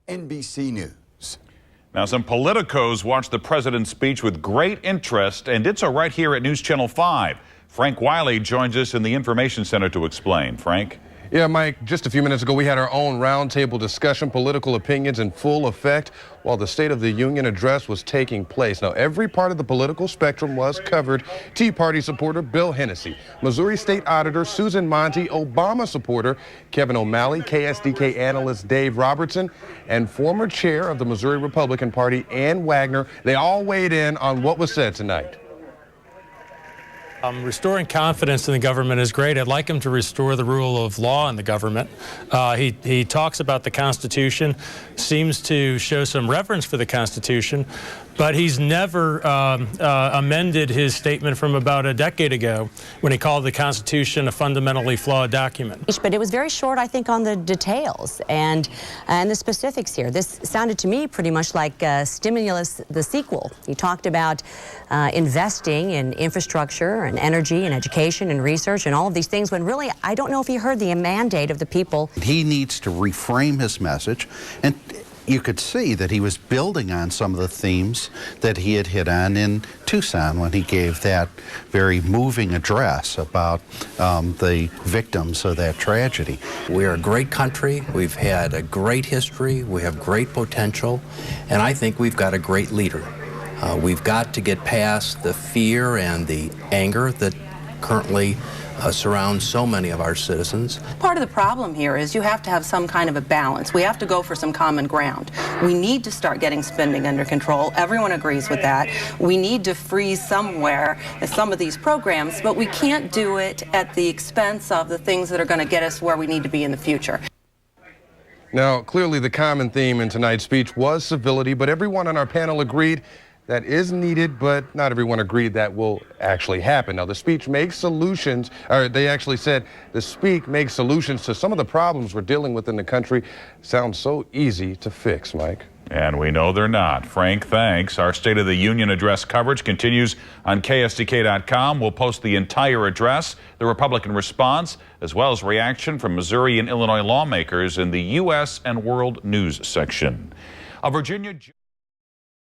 NBC News. Now, some politicos watched the president's speech with great interest, and did so right here at News Channel 5. Frank Wiley joins us in the Information Center to explain. Frank? Yeah, Mike, just a few minutes ago, we had our own roundtable discussion, political opinions in full effect while the State of the Union address was taking place. Now, every part of the political spectrum was covered. Tea Party supporter Bill Hennessy, Missouri State Auditor Susan Monty, Obama supporter Kevin O'Malley, KSDK analyst Dave Robertson, and former chair of the Missouri Republican Party, Ann Wagner. They all weighed in on what was said tonight. Restoring confidence in the government is great. I'd like him to restore the rule of law in the government. He talks about the Constitution, seems to show some reverence for the Constitution, but he's never amended his statement from about a decade ago when he called the Constitution a fundamentally flawed document. But it was very short, I think, on the details and the specifics here. This sounded to me pretty much like Stimulus, the sequel. He talked about investing in infrastructure and energy and education and research and all of these things, when really I don't know if he heard the mandate of the people. He needs to reframe his message, and you could see that he was building on some of the themes that he had hit on in Tucson when he gave that very moving address about the victims of that tragedy. We're a great country. We've had a great history. We have great potential, and I think we've got a great leader. We've got to get past the fear and the anger that currently surrounds so many of our citizens. Part of the problem here is you have to have some kind of a balance. We have to go for some common ground. We need to start getting spending under control. Everyone agrees with that. We need to freeze somewhere some of these programs, but we can't do it at the expense of the things that are going to get us where we need to be in the future. Now, clearly the common theme in tonight's speech was civility, but everyone on our panel agreed that is needed, but not everyone agreed that will actually happen. Now, the speech makes solutions, or they actually said the speak makes solutions to some of the problems we're dealing with in the country. Sounds so easy to fix, Mike. And we know they're not. Frank, thanks. Our State of the Union address coverage continues on KSDK.com. We'll post the entire address, the Republican response, as well as reaction from Missouri and Illinois lawmakers in the U.S. and World News section. A Virginia